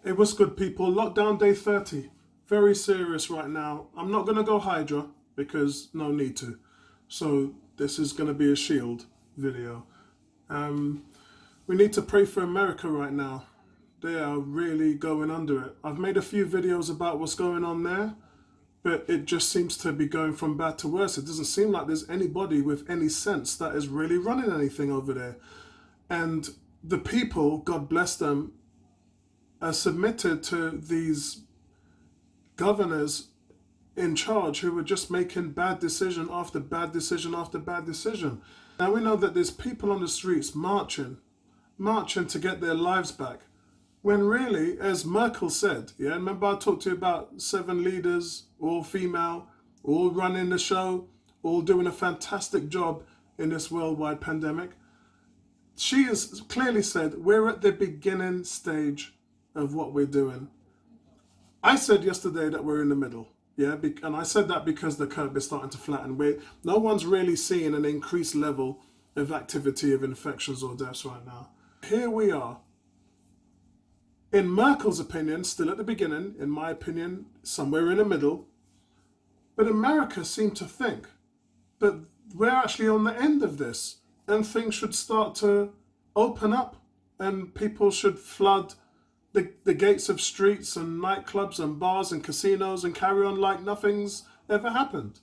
Hey, what's good, people? Lockdown day 30. Very serious right now. I'm not going to go Hydra because no need to. So, this is going to be a shield video. We need to pray for America right now. They are really going under it. I've made a few videos about what's going on there, but it just seems to be going from bad to worse. It doesn't seem like there's anybody with any sense that is really running anything over there. And the people, God bless them, are submitted to these governors in charge who are just making bad decision after bad decision after bad decision. Now we know that there's people on the streets marching to get their lives back. When really, as Merkel said, yeah, remember I talked to you about 7 leaders, all female, all running the show, all doing a fantastic job in this worldwide pandemic. She has clearly said we're at the beginning stage of what we're doing. I said yesterday that we're in the middle, yeah, and I said that because the curve is starting to flatten. No one's really seeing an increased level of activity of infections or deaths right now. Here we are. In Merkel's opinion, still at the beginning, in my opinion, somewhere in the middle. But America seemed to think that we're actually on the end of this and things should start to open up and people should flood the gates of streets and nightclubs and bars and casinos and carry on like nothing's ever happened.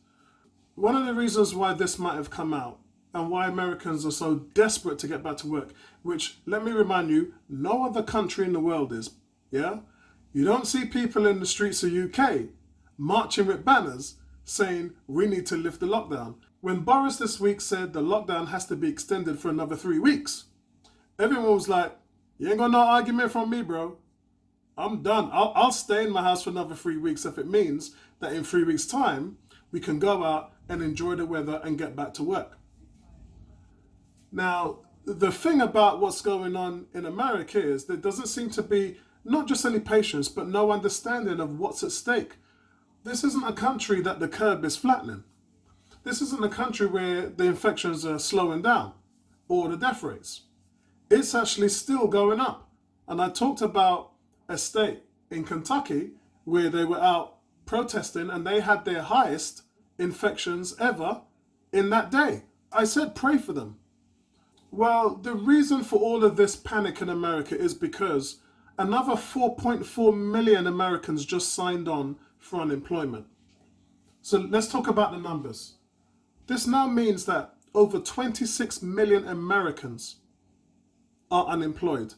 One of the reasons why this might have come out and why Americans are so desperate to get back to work, which, let me remind you, no other country in the world is, yeah? You don't see people in the streets of UK marching with banners saying we need to lift the lockdown. When Boris this week said the lockdown has to be extended for another 3 weeks, everyone was like, you ain't got no argument from me, bro. I'm done. I'll stay in my house for another 3 weeks if it means that in 3 weeks' time, we can go out and enjoy the weather and get back to work. Now, the thing about what's going on in America is there doesn't seem to be not just any patience, but no understanding of what's at stake. This isn't a country that the curve is flattening. This isn't a country where the infections are slowing down or the death rates. It's actually still going up. And I talked about a state in Kentucky where they were out protesting and they had their highest infections ever in that day. I said pray for them. Well, the reason for all of this panic in America is because another 4.4 million Americans just signed on for unemployment. So let's talk about the numbers. This now means that over 26 million Americans are unemployed.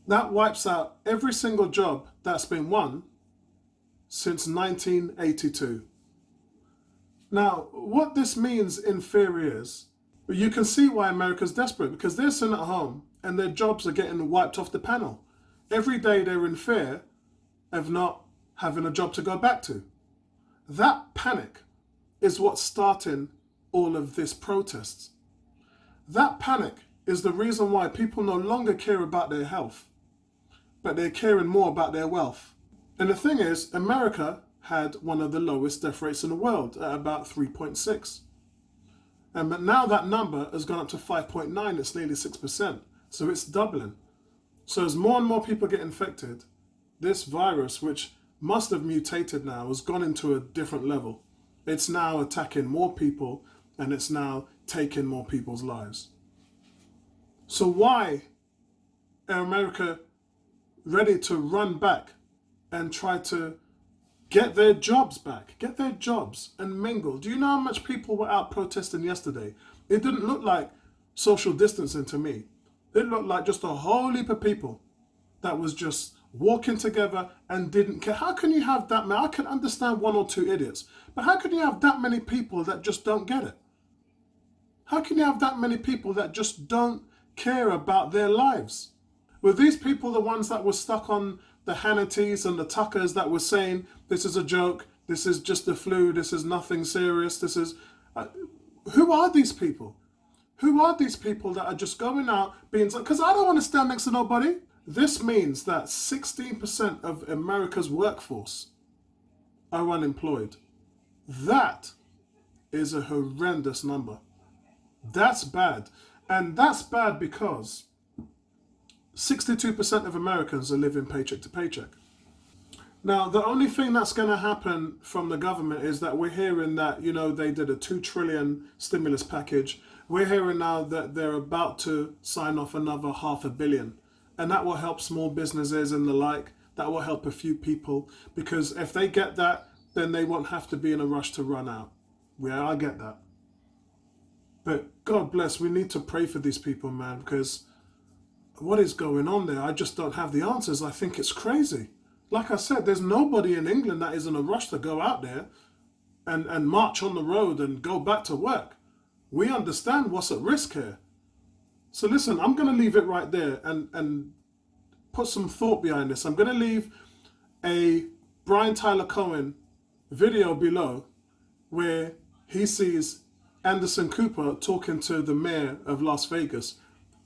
That wipes out every single job that's been won since 1982. Now, what this means in theory is, you can see why America's desperate, because they're sitting at home and their jobs are getting wiped off the panel. Every day they're in fear of not having a job to go back to. That panic is what's starting all of this protests. That panic is the reason why people no longer care about their health, but they're caring more about their wealth. And the thing is, America had one of the lowest death rates in the world at about 3.6. But now that number has gone up to 5.9, it's nearly 6%. So it's doubling. So as more and more people get infected, this virus, which must have mutated now, has gone into a different level. It's now attacking more people and it's now taking more people's lives. So why are America ready to run back and try to get their jobs back, get their jobs and mingle? Do you know how much people were out protesting yesterday? It didn't look like social distancing to me. It looked like just a whole heap of people that was just walking together and didn't care. How can you have that many? I can understand 1 or 2 idiots, but how can you have that many people that just don't get it? How can you have that many people that just don't care about their lives? Were these people the ones that were stuck on the Hannitys and the Tuckers that were saying, this is a joke, this is just the flu, this is nothing serious, this is... who are these people? Who are these people that are just going out being... Because I don't want to stand next to nobody. This means that 16% of America's workforce are unemployed. That is a horrendous number. That's bad. And that's bad because 62% of Americans are living paycheck to paycheck. Now, the only thing that's going to happen from the government is that we're hearing that, they did a 2 trillion stimulus package. We're hearing now that they're about to sign off another $500 million. And that will help small businesses and the like. That will help a few people. Because if they get that, then they won't have to be in a rush to run out. Yeah, I get that. But God bless, we need to pray for these people, man, because what is going on there? I just don't have the answers. I think it's crazy. Like I said, there's nobody in England that is in a rush to go out there and march on the road and go back to work. We understand what's at risk here. So listen, I'm going to leave it right there and put some thought behind this. I'm going to leave a Brian Tyler Cohen video below where he sees Anderson Cooper talking to the mayor of Las Vegas.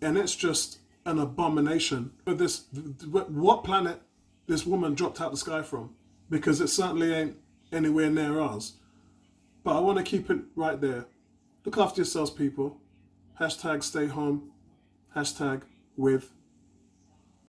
And it's just an abomination. But what planet this woman dropped out the sky from, because it certainly ain't anywhere near ours. But I want to keep it right there. Look after yourselves, people. Hashtag stay home. Hashtag with